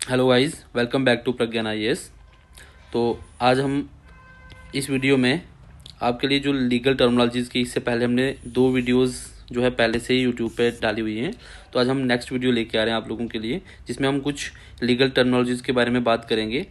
Hello guys, welcome back to Pragyan IAS. तो आज हम इस वीडियो में आपके लिए जो लीगल टर्मिनोलॉजीज़ की, इससे पहले हमने 2 वीडियोस जो है पहले से ही यूट्यूब पे डाली हुई हैं। तो आज हम नेक्स्ट वीडियो लेके आ रहे हैं आप लोगों के लिए, जिसमें हम कुछ लीगल टर्मिनोलॉजीज़ के बारे में बात करेंगे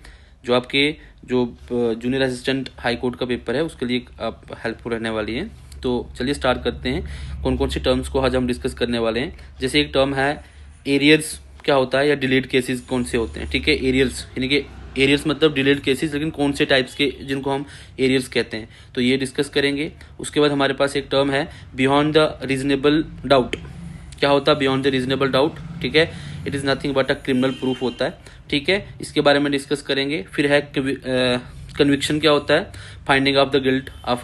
जो आपके जो जूनियर असिस्टेंट हाई कोर्ट का पेपर है उसके लिए आप हेल्पफुल रहने वाली हैं। तो चलिए स्टार्ट करते हैं। कौन कौन सी टर्म्स को आज हम डिस्कस करने वाले हैं। जैसे एक टर्म है एरियर्स क्या होता है, या डिलेड केसेस कौन से होते हैं। ठीक है, एरियर्स यानी कि एरियर्स मतलब डिलेड केसेस, लेकिन कौन से टाइप्स के जिनको हम एरियर्स कहते हैं, तो ये डिस्कस करेंगे। उसके बाद हमारे पास एक टर्म है बियॉन्ड द रीजनेबल डाउट। क्या होता है बियॉन्ड द रीजनेबल डाउट? ठीक है, it is nothing but a criminal proof होता है। ठीक है, इसके बारे में डिस्कस करेंगे। फिर है कन्विक्शन। क्या होता है? Finding of the guilt of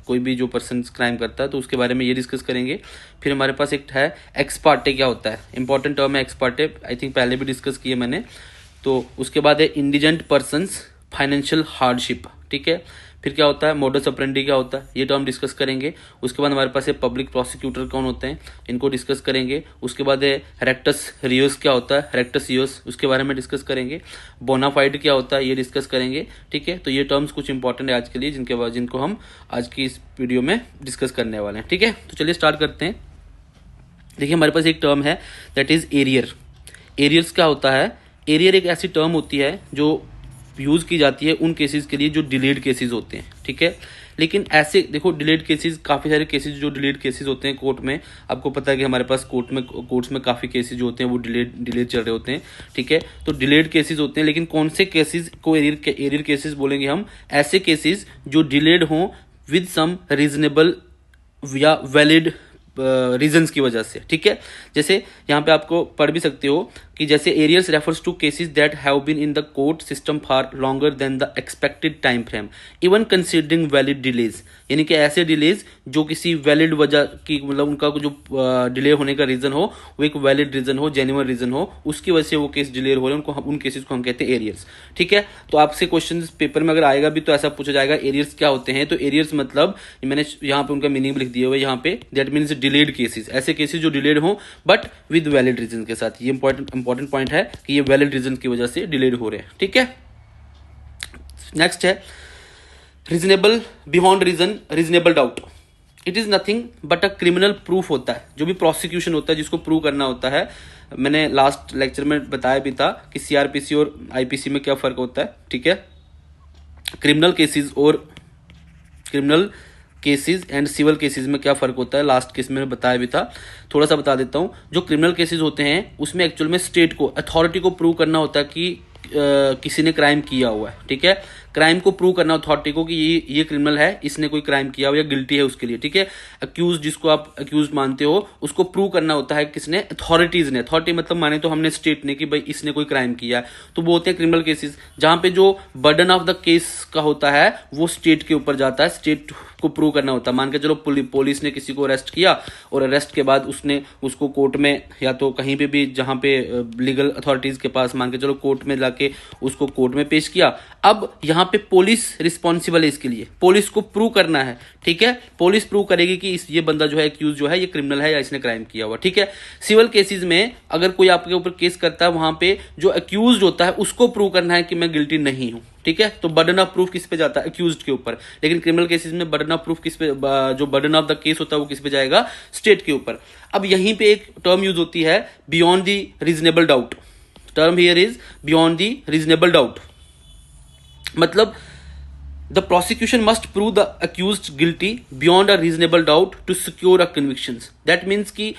कोई भी जो पर्सन क्राइम करता है, तो उसके बारे में ये डिस्कस करेंगे। फिर हमारे पास एक है एक्स पार्टे। क्या होता है? इंपॉर्टेंट टर्म है एक्स पार्टे, आई थिंक पहले भी डिस्कस किए मैंने। तो उसके बाद है इंडिजेंट पर्सनस फाइनेंशियल हार्डशिप। ठीक है, फिर क्या होता है मोडस ऑपरेंडी। क्या होता है ये टर्म डिस्कस करेंगे। उसके बाद हमारे पास है पब्लिक प्रोसिक्यूटर कौन होते हैं, इनको डिस्कस करेंगे। उसके बाद है रेक्टस रियोस। क्या होता है रेक्टस रियोस, उसके बारे में डिस्कस करेंगे। बोनाफाइड क्या होता है ये डिस्कस करेंगे। ठीक है, तो ये टर्म्स कुछ इंपॉर्टेंट है आज के लिए, जिनको हम आज की इस वीडियो में डिस्कस करने वाले हैं। ठीक है, तो चलिए स्टार्ट करते हैं। देखिए हमारे पास एक टर्म है दैट इज एरियर। एरियर्स क्या होता है? एरियर एक ऐसी टर्म होती है जो यूज़ की जाती है उन केसेस के लिए जो डिलेड केसेस होते हैं। ठीक है, लेकिन ऐसे देखो डिलेड केसेस, काफ़ी सारे केसेस जो डिलेड केसेस होते हैं कोर्ट में, आपको पता है कि हमारे पास कोर्ट्स में काफ़ी केसेस जो होते हैं वो डिलेड चल रहे होते हैं। ठीक है, तो डिलेड केसेस होते हैं, लेकिन कौन से केसेस को एरियर केसेस बोलेंगे हम? ऐसे केसेस जो डिलेड हों विद सम रीजनेबल या वैलिड रीजंस की वजह से। ठीक है, जैसे यहाँ पे आपको पढ़ भी सकते हो कि जैसे arrears refers to cases that have been in the court system for longer than the expected time frame even considering valid delays. यानी कि ऐसे डिलेज जो किसी वैलिड वजह की, मतलब उनका जो डिले होने का रीजन हो वो एक वैलिड रीजन हो, जेन्युइन रीजन हो, उसकी वजह से वो केस डिले हो रहे हैं, उन केसेस को हम कहते हैं एरियर्स। ठीक है, तो आपसे क्वेश्चन पेपर में अगर आएगा भी तो ऐसा पूछा जाएगा एरियर्स क्या होते हैं। तो एरियर्स मतलब मैंने यहाँ पे उनका मीनिंग लिख दिया हुआ है यहाँ पे, दैट मीन्स डिलेड केसेस, ऐसे केसेस जो डिलेड हो बट विद वैलिड रीजन के साथ। ये इंपॉर्टेंट पॉइंट है कि ये वैलिड रीजन की वजह से डिलेड हो रहे हैं। ठीक है, नेक्स्ट है reasonable beyond reason reasonable doubt. It is nothing but a criminal proof होता है। जो भी प्रोसिक्यूशन होता है जिसको प्रूव करना होता है, मैंने लास्ट लेक्चर में बताया भी था कि सीआरपीसी और आईपीसी में क्या फर्क होता है। ठीक है, criminal cases and civil cases में क्या फर्क होता है, लास्ट केस में बताया भी था। थोड़ा सा बता देता हूं। जो क्रिमिनल केसेस होते हैं उसमें एक्चुअल में स्टेट को, अथॉरिटी को प्रूव करना होता है कि किसी ने क्राइम किया हुआ है। ठीक है, क्राइम को प्रूव करना अथॉरिटी को कि ये क्रिमिनल है, इसने कोई क्राइम किया हुआ या गिल्टी है उसके लिए। ठीक है, अक्यूज जिसको आप अक्यूज मानते हो उसको प्रूव करना होता है किसने? अथॉरिटीज ने। अथॉरिटी मतलब माने तो हमने स्टेट ने कि भाई इसने कोई क्राइम किया है, तो वो होते हैं क्रिमिनल केसेस, जहां पे जो बर्डन ऑफ द केस का होता है वो स्टेट के ऊपर जाता है। स्टेट को प्रूव करना होता है। मान के चलो पुलिस ने किसी को अरेस्ट किया और अरेस्ट के बाद उसने उसको कोर्ट में या तो कहीं पे भी जहां पे लीगल अथॉरिटीज के पास, मान के चलो कोर्ट में जाके उसको कोर्ट में पेश किया। अब यहाँ पे पुलिस रिस्पॉन्सिबल है इसके लिए, पुलिस को प्रूव करना है। ठीक है, पुलिस प्रूव करेगी कि ये बंदा जो है एक्यूज जो है ये क्रिमिनल है या इसने क्राइम किया हुआ। ठीक है, सिविल केसेस में अगर कोई आपके ऊपर केस करता है, वहां पे जो अक्यूज होता है उसको प्रूव करना है कि मैं गिल्टी नहीं हूं। ठीक है, तो बर्डन ऑफ प्रूफ किस पे जाता है? अक्यूज्ड के ऊपर। लेकिन क्रिमिनल केसेस में बर्डन ऑफ प्रूफ किस पे, जो बर्डन ऑफ द केस होता है वो किस पे जाएगा? स्टेट के ऊपर। अब यहीं पे एक टर्म यूज होती है beyond the reasonable doubt. Term here is beyond the reasonable doubt, मतलब the prosecution must prove the accused guilty beyond a reasonable doubt to secure a conviction. That means की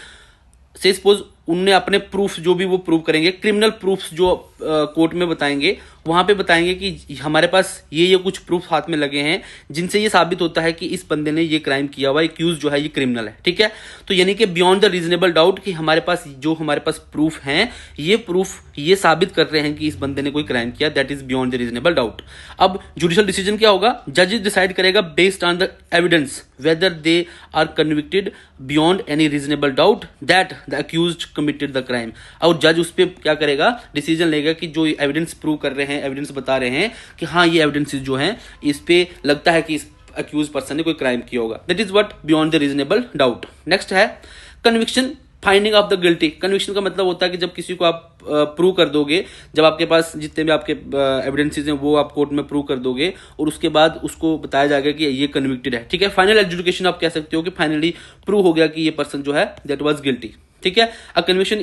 से सपोज उनने अपने proof जो भी वो prove करेंगे, criminal proofs जो court में बताएंगे, वहां पे बताएंगे कि हमारे पास ये कुछ प्रूफ हाथ में लगे हैं जिनसे ये साबित होता है कि इस बंदे ने ये क्राइम किया हुआ, एक्यूज जो है ये क्रिमिनल है। ठीक है, तो यानी कि बियॉन्ड द रीजनेबल डाउट कि हमारे पास प्रूफ हैं, ये प्रूफ ये साबित कर रहे हैं कि इस बंदे ने कोई क्राइम किया, that is beyond the reasonable doubt. अब जुडिशियल डिसीजन क्या होगा? जज डिसाइड करेगा based on the evidence whether they are convicted beyond any reasonable doubt that the accused committed the crime. और जज उस पर क्या करेगा? डिसीजन लेगा कि जो एविडेंस प्रूव कर रहे हैं, एविडेंस बता रहे हैं कि हाँ ये एविडेंसेस जो हैं इस पे लगता है कि इस अक्यूज पर्सन ने कोई क्राइम किया होगा। That is what beyond the reasonable doubt. Next है conviction finding of the guilty, conviction का मतलब होता है कि जब किसी को आप प्रूव कर दोगे, जब आपके पास जितने भी आपके एविडेंसेस हैं वो आप कोर्ट में प्रूव कर दोगे और उसके बाद उसको बताया जाएगा कि ये कन्विक्टेड है, ठीक है। फाइनल एडजुडिकेशन आप कह सकते हो कि फाइनली प्रूव हो गया कि ये पर्सन जो है दैट वाज गिल्टी, ठीक है। A conviction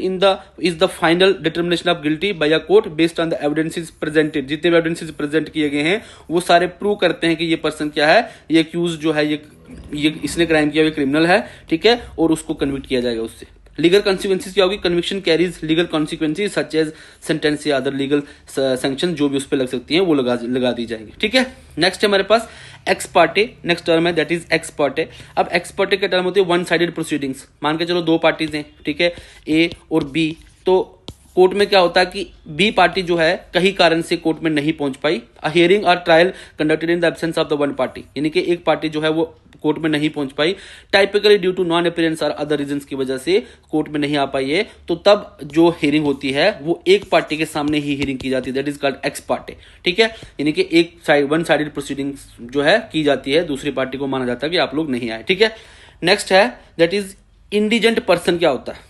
is the final determination of guilty by a court based on the evidences presented, जितने भी एविडेंसेस प्रेजेंट किए गए हैं वो सारे प्रूव करते हैं कि ये पर्सन क्या है, ये अक्यूज जो है ये इसने क्राइम किया, ये क्रिमिनल है, ठीक है, और उसको कन्विक्ट किया जाएगा उससे। लीगल कॉन्सिक्वेंसेज क्या होगी, conviction carries legal consequences such as sentence या अदर लीगल सैंक्शन जो भी उस पर लग सकती हैं वो लगा दी जाएंगी, ठीक है। नेक्स्ट है हमारे पास एक्स पार्टे, नेक्स्ट टर्म है दैट इज एक्स पार्टे। अब एक्स पार्टे का टर्म होती है वन साइडेड प्रोसीडिंग्स। मान के चलो दो पार्टीज हैं, ठीक है, ए और बी, तो कोर्ट में क्या होता है कि बी पार्टी जो है कहीं कारण से कोर्ट में नहीं पहुंच पाई, अ हियरिंग और trial conducted in the absence of the one party, यानी कि एक पार्टी जो है वो कोर्ट में नहीं पहुंच पाई, typically due to non appearance और अदर रीजंस की वजह से कोर्ट में नहीं आ पाई है, तो तब जो हियरिंग होती है वो एक पार्टी के सामने ही हियरिंग की जाती है, that is called x Partey, ठीक है। यानी कि एक साइड वन साइडेड प्रोसीडिंग्स जो है की जाती है, दूसरी पार्टी को माना जाता है कि आप लोग नहीं आए, ठीक है। नेक्स्ट है दैट इज इंडिजेंट पर्सन। क्या होता है,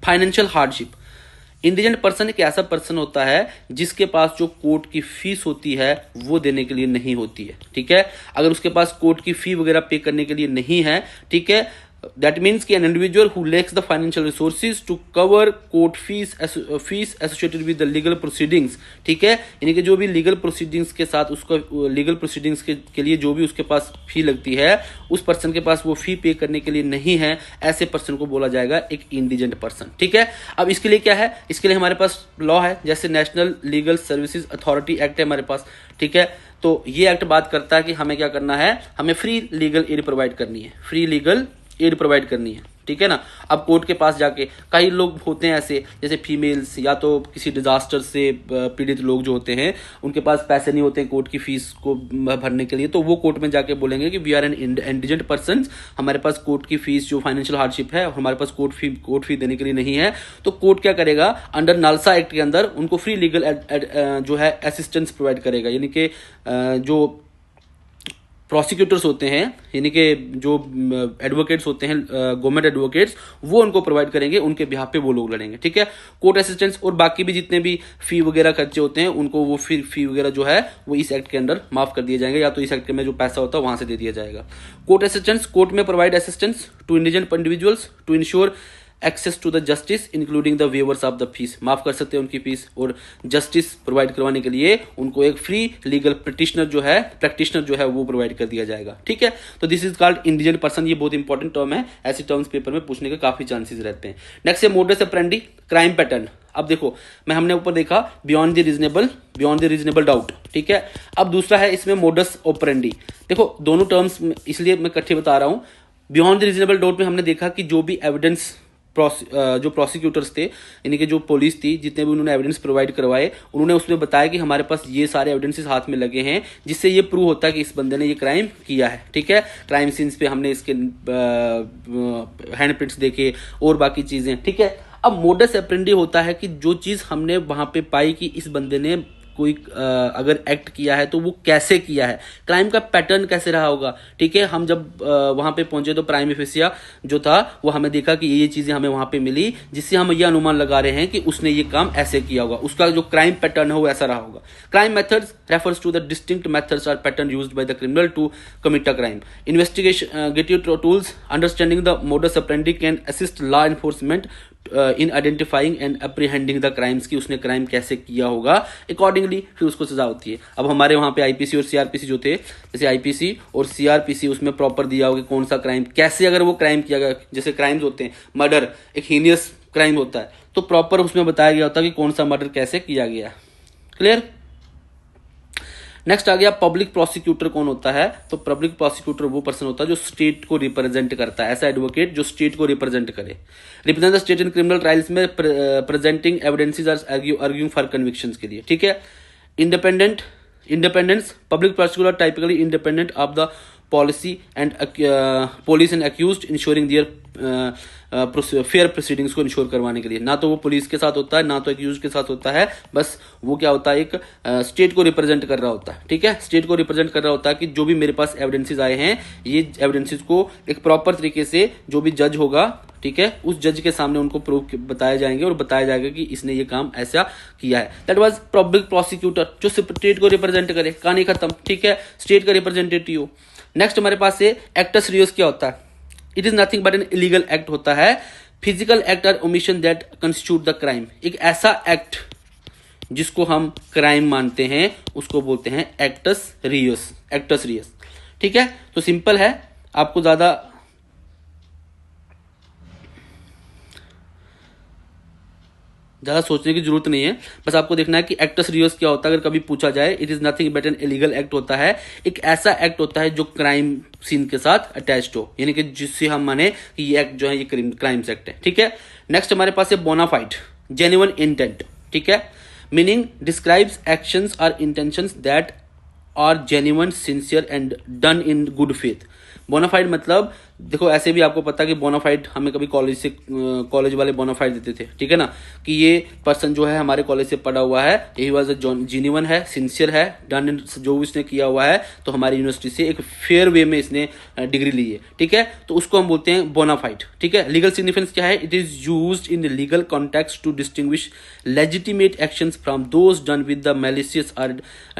फाइनेंशियल हार्डशिप। इंडिजेंट पर्सन एक ऐसा पर्सन होता है जिसके पास जो कोर्ट की फीस होती है वो देने के लिए नहीं होती है, ठीक है। अगर उसके पास कोर्ट की फी वगैरह पे करने के लिए नहीं है, ठीक है, दैट मीन्स कि an individual who lacks the financial resources to cover court fees associated with the legal proceedings, ठीक है, यानी कि जो भी लीगल प्रोसीडिंग्स के साथ उसका लीगल प्रोसीडिंग्स के लिए जो भी उसके पास फी लगती है, उस पर्सन के पास वो फी पे करने के लिए नहीं है, ऐसे पर्सन को बोला जाएगा एक इंडिजेंट पर्सन, ठीक है। अब इसके लिए क्या है, इसके लिए हमारे पास लॉ है, जैसे national legal services authority act है हमारे पास, ठीक है। तो ये एक्ट बात करता है कि हमें क्या करना है, हमें फ्री लीगल एड प्रोवाइड करनी है, फ्री लीगल एड प्रोवाइड करनी है, ठीक है ना। अब कोर्ट के पास जाके कई लोग होते हैं ऐसे, जैसे फीमेल्स या तो किसी डिजास्टर से पीड़ित लोग जो होते हैं, उनके पास पैसे नहीं होते हैं कोर्ट की फीस को भरने के लिए, तो वो कोर्ट में जाके बोलेंगे कि we are an indigent person, हमारे पास कोर्ट की फीस जो फाइनेंशियल हार्डशिप है हमारे पास कोर्ट फी देने के लिए नहीं है, तो कोर्ट क्या करेगा, अंडर नालसा एक्ट के अंदर उनको फ्री लीगल जो है असिस्टेंस प्रोवाइड करेगा, यानी कि जो प्रोसिक्यूटर्स होते हैं, यानी कि जो एडवोकेट्स होते हैं, गवर्नमेंट एडवोकेट्स, वो उनको प्रोवाइड करेंगे, उनके बिहाफ पे वो लोग लड़ेंगे, ठीक है। कोर्ट असिस्टेंस और बाकी भी जितने भी फी वगैरह खर्चे होते हैं उनको वो फी वगैरह जो है वो इस एक्ट के अंदर माफ कर दिए जाएंगे, या तो इस एक्ट में जो पैसा होता है वहां से दे दिया जाएगा। कोर्ट असिस्टेंस, कोर्ट में provide assistance to indigent individuals to ensure access to the justice including the waivers of the fees, माफ कर सकते हैं उनकी फीस, और जस्टिस प्रोवाइड करवाने के लिए उनको एक फ्री लीगल प्रैक्टिशनर जो है वो प्रोवाइड कर दिया जाएगा, ठीक है। तो this is called indigent person, ये बहुत इंपॉर्टेंट टर्म है, ऐसी टर्म्स पेपर में पूछने के काफी चांसेस रहते हैं। नेक्स्ट है मोडस ऑपरेंडी, क्राइम पैटर्न। अब देखो हमने ऊपर देखा बियॉन्ड द रीजनेबल डाउट, ठीक है। अब दूसरा है इसमें मोडस ऑपरेंडी। देखो दोनों टर्म्स इसलिए मैं इकट्ठे बता रहा हूं। बियॉन्ड द रीजनेबल डाउट में हमने देखा कि जो भी एविडेंस जो प्रोसिक्यूटर्स थे, यानी कि जो पुलिस थी, जितने भी उन्होंने एविडेंस प्रोवाइड करवाए, उन्होंने उसमें बताया कि हमारे पास ये सारे एविडेंसेस हाथ में लगे हैं जिससे ये प्रूव होता है कि इस बंदे ने ये क्राइम किया है, ठीक है। क्राइम सीन्स पे हमने इसके हैंडप्रिंट्स देखे और बाकी चीजें, ठीक है। अब मोडस ऑपरेंडी होता है कि जो चीज हमने वहां पे पाई कि इस बंदे ने कोई अगर एक्ट किया है तो वो कैसे किया है, क्राइम का पैटर्न कैसे रहा होगा, ठीक है। हम जब वहां पे पहुंचे तो प्राइम एफिसिया जो था वो हमें देखा कि ये चीजें हमें वहां पे मिली, जिससे हम ये अनुमान लगा रहे हैं कि उसने ये काम ऐसे किया होगा, उसका जो क्राइम पैटर्न है वो ऐसा रहा होगा। Crime methods refers to the distinct methods और pattern used by the criminal to commit a crime. Investigative tools understanding the modus operandi can assist law enforcement in identifying and apprehending the crimes, की उसने crime कैसे किया होगा, accordingly फिर उसको सजा होती है। अब हमारे वहां पे आईपीसी और सीआरपीसी जो थे, जैसे आईपीसी और सीआरपीसी उसमें प्रॉपर दिया होगा कौन सा क्राइम कैसे, अगर वो क्राइम किया गया, जैसे क्राइम्स होते हैं, मर्डर एक हीनियस क्राइम होता है, तो प्रॉपर उसमें बताया गया होता है कि कौन सा मर्डर कैसे किया गया। क्लियर। नेक्स्ट आ गया पब्लिक प्रोसिक्यूटर कौन होता है, तो पब्लिक प्रोसिक्यूटर वो पर्सन होता है जो स्टेट को रिप्रेजेंट करता है, ऐसा एडवोकेट जो स्टेट को रिप्रेजेंट करे, represent the state in criminal trials में प्रेजेंटिंग एविडेंसेस और आर्ग्यूइंग फॉर कन्विक्शंस के लिए, ठीक है। Independence, public prosecutor typically independent of the policy and police and accused ensuring their fair proceedings को इंश्योर करवाने के लिए। ना तो वो पुलिस के साथ होता है, ना तो एक्यूज के साथ होता है, बस वो क्या होता है, एक स्टेट को रिप्रेजेंट कर रहा होता है। ठीक है, स्टेट को रिप्रेजेंट कर रहा होता है कि जो भी मेरे पास एविडेंसेस आए हैं, ये एविडेंसेस को एक प्रॉपर तरीके से जो भी जज होगा, ठीक है, उस जज के सामने उनको प्रूफ बताए जाएंगे और बताया जाएगा कि इसने ये काम ऐसा किया है। दैट वाज पब्लिक प्रोसिक्यूटर, जो स्टेट को रिप्रेजेंट करे। कहानी खत्म। ठीक है, स्टेट का रिप्रेजेंटेटिव। नेक्स्ट हमारे पास है एक्टस रियोस। क्या होता है? It is nothing but an illegal act होता है, फिजिकल एक्ट और omission that constitute the crime. एक ऐसा एक्ट जिसको हम क्राइम मानते हैं उसको बोलते हैं एक्टस रियोस। Acts Rios. ठीक है, तो सिंपल है, आपको ज्यादा सोचने की जरूरत नहीं है, बस आपको देखना है कि एक्टस रियोस क्या होता है। अगर कभी पूछा जाए, it is nothing but an illegal act होता है, एक ऐसा एक्ट होता है जो क्राइम सीन के साथ अटैच्ड हो, यानी कि जिससे हम माने कि ये एक्ट जो है ये क्राइम्स एक्ट है। ठीक है, नेक्स्ट हमारे पास है बोनाफाइड, जेन्युइन इंटेंट। ठीक है, मीनिंग डिस्क्राइब्स एक्शंस और intentions that are genuine, sincere and done in good faith. Bona fide मतलब देखो, ऐसे भी आपको पता है कि बोनाफाइड हमें कभी कॉलेज वाले बोनाफाइड देते थे। ठीक है ना, कि ये पर्सन जो है हमारे कॉलेज से पढ़ा हुआ है, ही वाज जेन्युइन है, सिंसियर है, डन इन जो भी इसने किया हुआ है, तो हमारी यूनिवर्सिटी से एक फेयर वे में इसने डिग्री ली है। ठीक है, तो उसको हम बोलते हैं बोनाफाइड। ठीक है, लीगल सिग्निफिकेंस क्या है? It is used in the legal context to distinguish legitimate actions from those done with the malicious और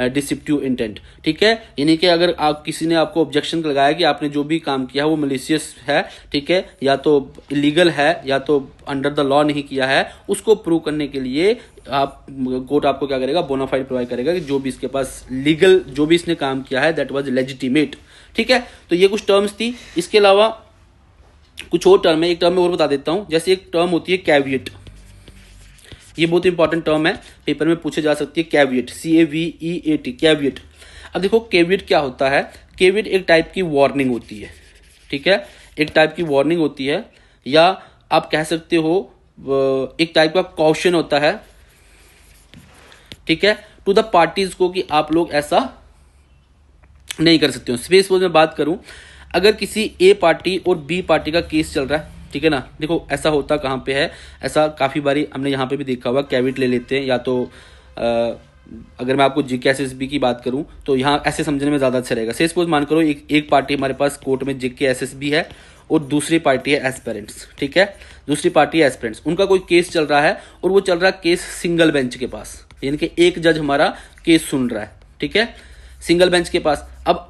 डिसेप्टिव इंटेंट। ठीक है, यानी कि अगर आप किसी ने आपको ऑब्जेक्शन लगाया कि आपने जो भी काम किया है वो मैलिशियस है, ठीक है, या तो इलीगल है या तो अंडर द लॉ नहीं किया है, उसको प्रूव करने के लिए कोर्ट आपको क्या करेगा? बोनाफाइड प्रोवाइड करेगा कि जो भी इसके पास लीगल जो भी इसने काम किया है दैट वाज लेजिटिमेट। ठीक है, तो ये कुछ टर्म्स थी। इसके अलावा कुछ और टर्म है, एक टर्म मैं और बता देता हूं। जैसे एक टर्म होती है कैविएट, ये बहुत इंपॉर्टेंट टर्म है, पेपर में पूछे जा सकती है। Caveat, CAVEAT, caveat. अब देखो कैविएट क्या होता है? कैविएट एक टाइप की वार्निंग होती है। ठीक है, एक टाइप की वार्निंग होती है, या आप कह सकते हो एक टाइप का कॉशन होता है। ठीक है, टू द पार्टीज को कि आप लोग ऐसा नहीं कर सकते हो। स्पेस में बात करूं, अगर किसी ए पार्टी और बी पार्टी का केस चल रहा है, ठीक है ना, देखो ऐसा होता कहां पे है, ऐसा काफी बारी हमने यहां पे भी देखा हुआ। कैविएट ले लेते हैं, या तो अगर मैं आपको जीके एसएसबी की बात करूं तो यहाँ ऐसे समझने में ज्यादा अच्छा रहेगा। से सपोज मान करो एक पार्टी हमारे पास कोर्ट में जीके एसएसबी है और दूसरी पार्टी है एस्पिरेंट्स। ठीक है, दूसरी पार्टी है एस्पिरेंट्स, उनका कोई केस चल रहा है और वो चल रहा है केस सिंगल बेंच के पास, यानी कि एक जज हमारा केस सुन रहा है। ठीक है, सिंगल बेंच के पास। अब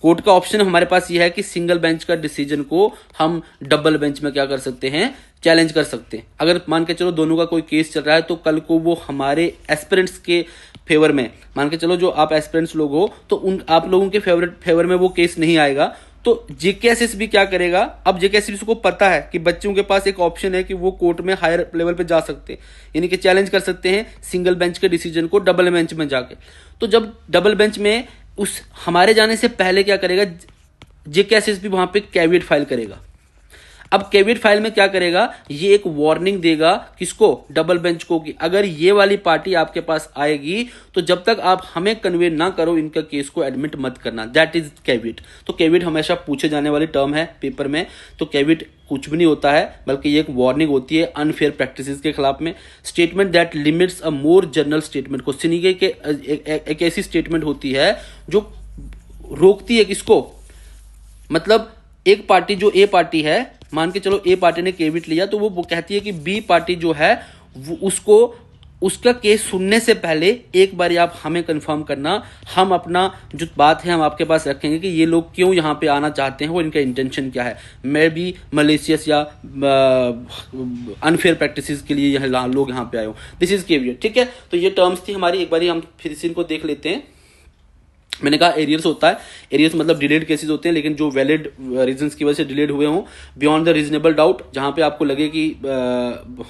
कोर्ट का ऑप्शन हमारे पास यह है कि सिंगल बेंच का डिसीजन को हम डबल बेंच में क्या कर सकते हैं? चैलेंज कर सकते हैं। अगर मान के चलो दोनों का कोई केस चल रहा है तो कल को वो हमारे एस्पिरेंट्स के फेवर में, मान के चलो जो आप एस्पिरेंट्स लोग हो तो उन आप लोगों के फेवर में वो केस नहीं आएगा, तो जेकेएसएसबी क्या करेगा? अब जेकेएसएसबी को पता है कि बच्चों के पास एक ऑप्शन है कि वो कोर्ट में हायर लेवल पे जा सकते हैं, यानी कि चैलेंज कर सकते हैं सिंगल बेंच के डिसीजन को डबल बेंच में जाके। तो जब डबल बेंच में उस हमारे जाने से पहले क्या करेगा? जेकेएसएसबी वहां पे कैविएट फाइल करेगा। अब कैविएट फाइल में क्या करेगा? ये एक वार्निंग देगा किसको? डबल बेंच को, कि अगर ये वाली पार्टी आपके पास आएगी तो जब तक आप हमें कन्वे ना करो इनका केस को एडमिट मत करना। That is caveat. तो कैविएट हमेशा पूछे जाने वाली टर्म है पेपर में। तो कैविएट कुछ भी नहीं होता है, बल्कि ये एक वार्निंग होती है अनफेयर प्रैक्टिसेस के खिलाफ में। Statement that limits a more general statement. Question ये कि एक ऐसी स्टेटमेंट होती है जो रोकती है किसको? मतलब एक पार्टी जो ए पार्टी है, मान के चलो ए पार्टी ने कैविएट लिया तो वो कहती है कि बी पार्टी जो है वो उसको उसका केस सुनने से पहले एक बार आप हमें कंफर्म करना, हम अपना जो बात है हम आपके पास रखेंगे कि ये लोग क्यों यहाँ पे आना चाहते हैं, वो इनका इंटेंशन क्या है। मैं भी मलेशियस या अनफेयर प्रैक्टिसेस के लिए लोग यहाँ पे आए हो। This is caveat. ठीक है, तो ये टर्म्स थी हमारी, एक बार हम फिर से इनको देख लेते हैं। मैंने कहा एरियर्स होता है, एरियर्स मतलब डिलेड केसेस होते हैं, लेकिन जो वैलिड रीजंस की वजह से डिलेड हुए हों, बियॉन्ड द रीजनेबल डाउट, जहां पे आपको लगे कि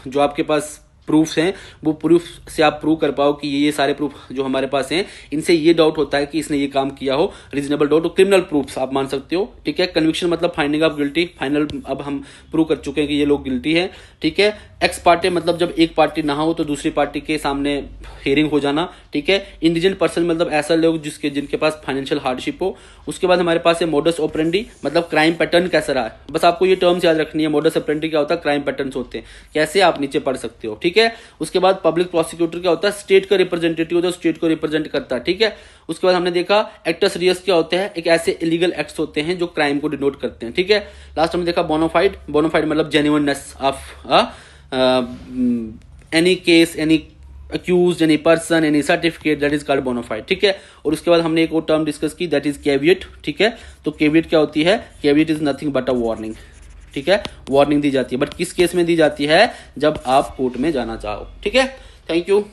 जो आपके पास प्रूफ्स हैं वो प्रूफ से आप प्रूव कर पाओ कि ये सारे प्रूफ जो हमारे पास हैं इनसे ये डाउट होता है कि इसने ये काम किया हो, रीजनेबल डाउट, तो क्रिमिनल प्रूफ्स आप मान सकते हो। ठीक है, कन्विक्शन मतलब फाइंडिंग ऑफ गिल्टी, फाइनल अब हम प्रूव कर चुके हैं कि ये लोग गिल्टी है। ठीक है, एक्स पार्टी मतलब जब एक पार्टी ना हो तो दूसरी पार्टी के सामने हियरिंग हो जाना। ठीक है, इंडिजेंट पर्सन मतलब ऐसा लोग जिनके पास फाइनेंशियल हार्डशिप हो। उसके बाद हमारे पास है मोडस ऑपरेंडी, मतलब क्राइम पैटर्न कैसा रहा है। बस आपको ये टर्म्स याद रखनी है, मोडस ऑपरेंडी क्या होता है, क्राइम पैटर्न्स होते हैं कैसे, आप नीचे पढ़ सकते हो। ठीक है, उसके बाद पब्लिक प्रोसिक्यूटर क्या होता है, स्टेट का रिप्रेजेंटेटिव होता है, स्टेट को रिप्रेजेंट करता है। ठीक है, उसके बाद हमने देखा एक्टस रियस क्या होते हैं, एक ऐसे इलीगल एक्ट्स होते हैं जो क्राइम को डिनोट करते हैं। ठीक है, लास्ट हमने देखा बोनाफाइड, बोनाफाइड मतलब genuineness of any case, any accused, any person, any certificate, that is called bona fide। ठीक है, और उसके बाद हमने एक और टर्म डिस्कस की, दैट इज कैविएट। ठीक है, तो कैविएट क्या होती है, caveat is nothing but a warning. ठीक है, वार्निंग दी जाती है, बट किस केस में दी जाती है, जब आप कोर्ट में जाना चाहो। ठीक है, थैंक यू।